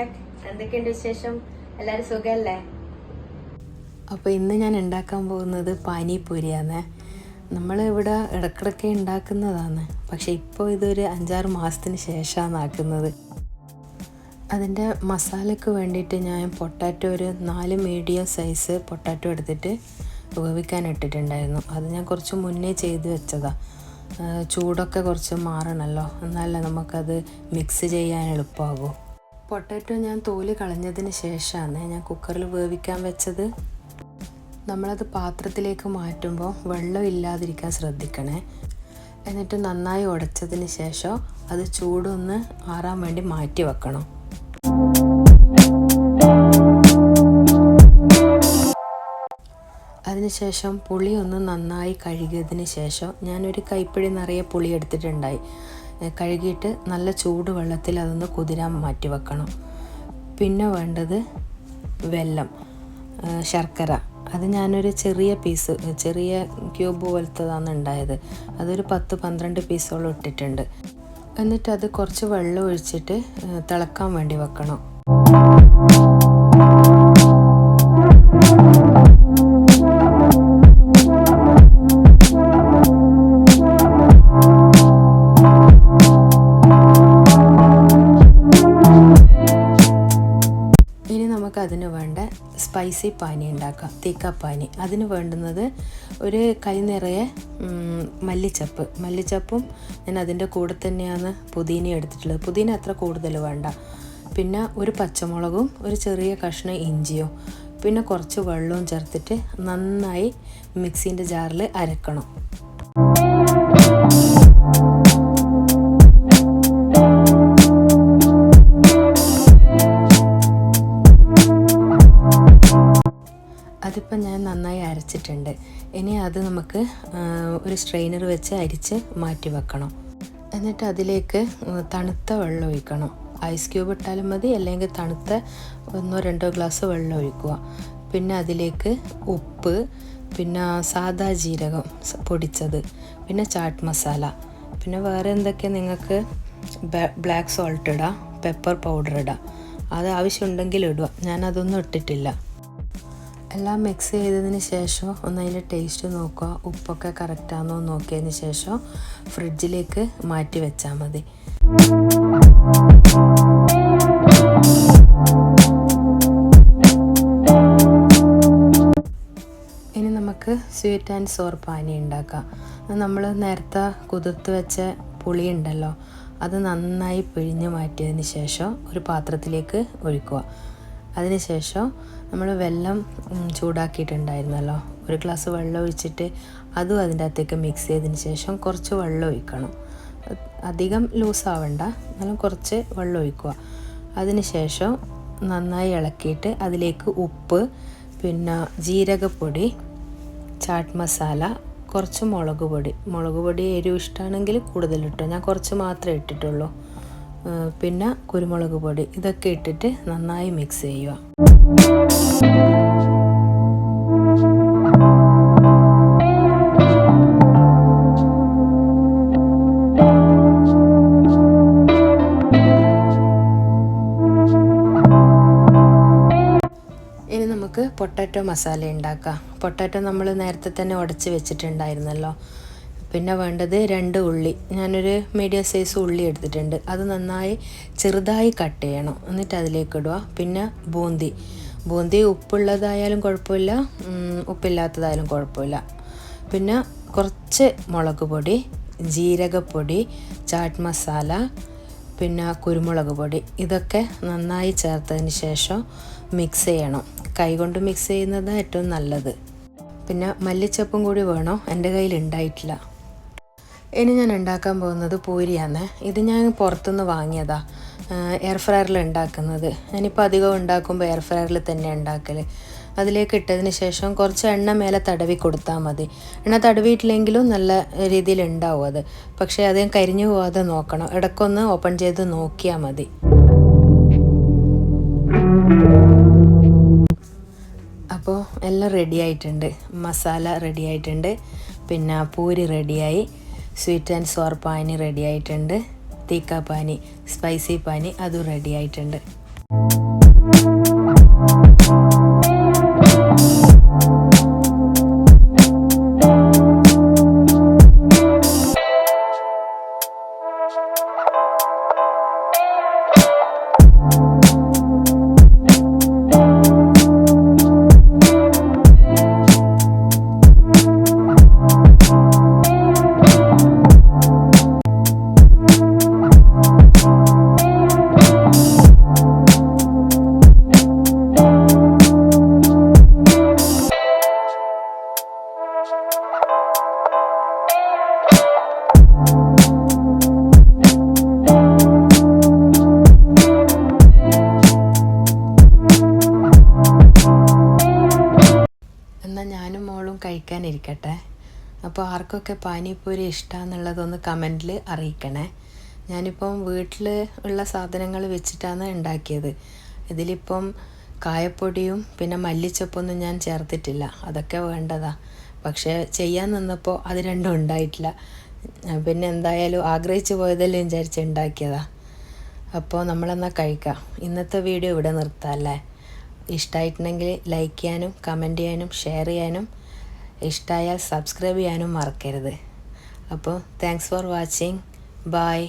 Back. എന്തൊക്കെയുണ്ട് വിശേഷം? എല്ലാവരും സുഖമല്ലേ? അപ്പോൾ ഇന്ന് ഞാൻ ഉണ്ടാക്കാൻ പോകുന്നത് പാനിപൂരിയാണ്. നമ്മളിവിടെ ഇടയ്ക്കിടയ്ക്ക് ഉണ്ടാക്കുന്നതാണ്, പക്ഷേ ഇപ്പോൾ ഇതൊരു 5-6 മാസത്തിന് ശേഷമാണ് ആക്കുന്നത്. അതിൻ്റെ മസാലയ്ക്ക് വേണ്ടിയിട്ട് ഞാൻ പൊട്ടാറ്റോ ഒരു 4 മീഡിയം സൈസ് പൊട്ടാറ്റോ എടുത്തിട്ട് വേവിക്കാൻ ഇട്ടിട്ടുണ്ടായിരുന്നു. അത് ഞാൻ കുറച്ച് മുന്നേ ചെയ്ത് വെച്ചതാണ്. ചൂടൊക്കെ കുറച്ച് മാറണമല്ലോ, എന്നാലേ നമുക്കത് മിക്സ് ചെയ്യാൻ എളുപ്പമാകും. പൊട്ടാറ്റോ ഞാൻ തോല് കളഞ്ഞതിന് ശേഷമാണ് ഞാൻ കുക്കറിൽ വേവിക്കാൻ വെച്ചത്. നമ്മളത് പാത്രത്തിലേക്ക് മാറ്റുമ്പോൾ വെള്ളം ഇല്ലാതിരിക്കാൻ ശ്രദ്ധിക്കണേ. എന്നിട്ട് നന്നായി ഉടച്ചതിന് ശേഷം അത് ചൂടൊന്ന് ആറാൻ വേണ്ടി മാറ്റി വെക്കണം. അതിനുശേഷം പുളി ഒന്ന് നന്നായി കഴുകിയതിന് ശേഷം ഞാനൊരു കൈപ്പിടി നിറയെ പുളി എടുത്തിട്ടുണ്ടായി. കഴുകിയിട്ട് നല്ല ചൂട് വെള്ളത്തിൽ അതൊന്ന് കുതിരാൻ മാറ്റി വെക്കണം. പിന്നെ വേണ്ടത് വെല്ലം, ശർക്കര. അത് ഞാനൊരു ചെറിയ പീസ്, ചെറിയ ക്യൂബ് പോലത്തതാണ് ഉണ്ടായത്. അതൊരു 10-12 പീസോളം ഇട്ടിട്ടുണ്ട്. എന്നിട്ട് അത് കുറച്ച് വെള്ളം ഒഴിച്ചിട്ട് തിളക്കാൻ വേണ്ടി വെക്കണം. ഇനി നമുക്ക് അതിന് വേണ്ട സ്പൈസി പാനി ഉണ്ടാക്കാം, തീക്കാപ്പാനി. അതിന് വേണ്ടുന്നത് ഒരു കൈ നിറയെ മല്ലിച്ചപ്പും ഞാൻ അതിൻ്റെ കൂടെ തന്നെയാണ് പുതിന എടുത്തിട്ടുള്ളത്. പുതിന അത്ര കൂടുതൽ വേണ്ട. പിന്നെ ഒരു പച്ചമുളകും ഒരു ചെറിയ കഷ്ണം ഇഞ്ചിയും പിന്നെ കുറച്ച് വെള്ളവും ചേർത്തിട്ട് നന്നായി മിക്സിൻ്റെ ജാറിൽ അരക്കണം. അതിപ്പോൾ ഞാൻ നന്നായി അരച്ചിട്ടുണ്ട്. ഇനി അത് നമുക്ക് ഒരു സ്ട്രെയിനർ വെച്ച് അരിച്ച് മാറ്റി വെക്കണം. എന്നിട്ട് അതിലേക്ക് തണുത്ത വെള്ളം ഒഴിക്കണം. ഐസ് ക്യൂബ് ഇട്ടാലും മതി, അല്ലെങ്കിൽ തണുത്ത 1-2 ഗ്ലാസ് വെള്ളം ഒഴിക്കുക. പിന്നെ അതിലേക്ക് ഉപ്പ്, പിന്നെ സാദാ ജീരകം പൊടിച്ചത്, പിന്നെ ചാട്ട് മസാല, പിന്നെ വേറെ എന്തൊക്കെ നിങ്ങൾക്ക് ബ്ലാക്ക് സോൾട്ട് ഇടാം, പെപ്പർ പൗഡർ ഇടാം. അത് ആവശ്യമുണ്ടെങ്കിൽ ഇടുക. ഞാനതൊന്നും ഇട്ടിട്ടില്ല. എല്ലാം മിക്സ് ചെയ്തതിന് ശേഷം ഒന്ന് അതിൻ്റെ ടേസ്റ്റ് നോക്കുക. ഉപ്പൊക്കെ കറക്റ്റാണോ നോക്കിയതിന് ശേഷം ഫ്രിഡ്ജിലേക്ക് മാറ്റി വെച്ചാൽ മതി. ഇനി നമുക്ക് സ്വീറ്റ് ആൻഡ് സോർ പാനി ഉണ്ടാക്കാം. നമ്മൾ നേരത്തെ കുതിർത്ത് വെച്ച പുളി ഉണ്ടല്ലോ, അത് നന്നായി പിഴിഞ്ഞ് മാറ്റിയതിന് ശേഷം ഒരു പാത്രത്തിലേക്ക് ഒഴിക്കുക. അതിനുശേഷം നമ്മൾ വെള്ളം ചൂടാക്കിയിട്ടുണ്ടായിരുന്നല്ലോ, ഒരു ഗ്ലാസ് വെള്ളം ഒഴിച്ചിട്ട് അതും അതിൻ്റെ അകത്തേക്ക് മിക്സ് ചെയ്തതിന് ശേഷം കുറച്ച് വെള്ളം ഒഴിക്കണം. അധികം ലൂസാവണ്ട, എന്നാലും കുറച്ച് വെള്ളം ഒഴിക്കുക. അതിനുശേഷം നന്നായി ഇളക്കിയിട്ട് അതിലേക്ക് ഉപ്പ്, പിന്നെ ജീരകപ്പൊടി, ചാട്ട് മസാല, കുറച്ച് മുളക് പൊടി എരിവ് ഇഷ്ടമാണെങ്കിൽ കൂടുതലിട്ടോ, ഞാൻ കുറച്ച് മാത്രമേ ഇട്ടിട്ടുള്ളൂ. പിന്നെ കുരുമുളക് പൊടി, ഇതൊക്കെ ഇട്ടിട്ട് നന്നായി മിക്സ് ചെയ്യുക. ഇനി നമുക്ക് പൊട്ടാറ്റോ മസാല ഉണ്ടാക്കാം. പൊട്ടാറ്റോ നമ്മൾ നേരത്തെ തന്നെ ഉടച്ച് വെച്ചിട്ടുണ്ടായിരുന്നല്ലോ. പിന്നെ വേണ്ടത് 2 ഉള്ളി. ഞാനൊരു മീഡിയം സൈസ് ഉള്ളി എടുത്തിട്ടുണ്ട്. അത് നന്നായി ചെറുതായി കട്ട് ചെയ്യണം. എന്നിട്ട് അതിലേക്ക് ഇടുക. പിന്നെ ബൂന്തി ഉപ്പുള്ളതായാലും കുഴപ്പമില്ല, ഉപ്പില്ലാത്തതായാലും കുഴപ്പമില്ല. പിന്നെ കുറച്ച് മുളക് പൊടി, ജീരകപ്പൊടി, ചാട്ട് മസാല, പിന്നെ കുരുമുളക് പൊടി, ഇതൊക്കെ നന്നായി ചേർത്തതിന് ശേഷം മിക്സ് ചെയ്യണം. കൈകൊണ്ട് മിക്സ് ചെയ്യുന്നത് ഏറ്റവും നല്ലത്. പിന്നെ മല്ലിച്ചപ്പും കൂടി വേണം, എൻ്റെ കയ്യിൽ ഉണ്ടായിട്ടില്ല. ഇനി ഞാൻ ഉണ്ടാക്കാൻ പോകുന്നത് പൂരിയാണ്. ഇത് ഞാൻ പുറത്തുനിന്ന് വാങ്ങിയതാണ്, എയർ ഫ്രയറിൽ ഉണ്ടാക്കുന്നത്. ഞാനിപ്പോൾ അധികം ഉണ്ടാക്കുമ്പോൾ എയർ ഫ്രയറിൽ തന്നെ ഉണ്ടാക്കൽ. അതിലേക്ക് ഇട്ടതിന് ശേഷം കുറച്ച് എണ്ണ മേലെ തടവി കൊടുത്താൽ മതി. എണ്ണ തടവിയിട്ടില്ലെങ്കിലും നല്ല രീതിയിൽ ഉണ്ടാവും അത്. പക്ഷേ അധികം കരിഞ്ഞു പോകാതെ നോക്കണം. ഇടയ്ക്കൊന്ന് ഓപ്പൺ ചെയ്ത് നോക്കിയാൽ മതി. അപ്പോൾ എല്ലാം റെഡി ആയിട്ടുണ്ട്. മസാല റെഡി ആയിട്ടുണ്ട്, പിന്നെ പൂരി റെഡിയായി, sweet and sour pani ready ആയിട്ടുണ്ട്, തീക്ക പാനി, സ്പൈസി പാനി അതും റെഡി ആയിട്ടുണ്ട്. എന്നാൽ ഞാനും മോളും കഴിക്കാനിരിക്കട്ടെ. അപ്പോൾ ആർക്കൊക്കെ പാനിപ്പൂരി ഇഷ്ടമാണെന്നുള്ളതൊന്ന് കമൻറ്റിൽ അറിയിക്കണേ. ഞാനിപ്പം വീട്ടിൽ ഉള്ള സാധനങ്ങൾ വെച്ചിട്ടാണ് ഉണ്ടാക്കിയത്. ഇതിലിപ്പം കായപ്പൊടിയും പിന്നെ മല്ലിച്ചപ്പൊന്നും ഞാൻ ചേർത്തിട്ടില്ല. അതൊക്കെ വേണ്ടതാ. പക്ഷേ ചെയ്യാൻ നിന്നപ്പോൾ അത് രണ്ടും ഉണ്ടായിട്ടില്ല. പിന്നെ എന്തായാലും ആഗ്രഹിച്ചു പോയതല്ലേ വിചാരിച്ച് ഉണ്ടാക്കിയതാ. അപ്പോൾ നമ്മളെന്നാൽ കഴിക്കാം. ഇന്നത്തെ വീഡിയോ ഇവിടെ നിർത്താം അല്ലേ? ഇഷ്ടമായിട്ടുണ്ടെങ്കിൽ ലൈക്ക് ചെയ്യാനും കമൻറ്റ് ചെയ്യാനും ഷെയർ ചെയ്യാനും ഇഷ്ടമായാൽ സബ്സ്ക്രൈബ് ചെയ്യാനും മറക്കരുത്. അപ്പോൾ താങ്ക്സ് ഫോർ വാച്ചിങ്. ബൈ.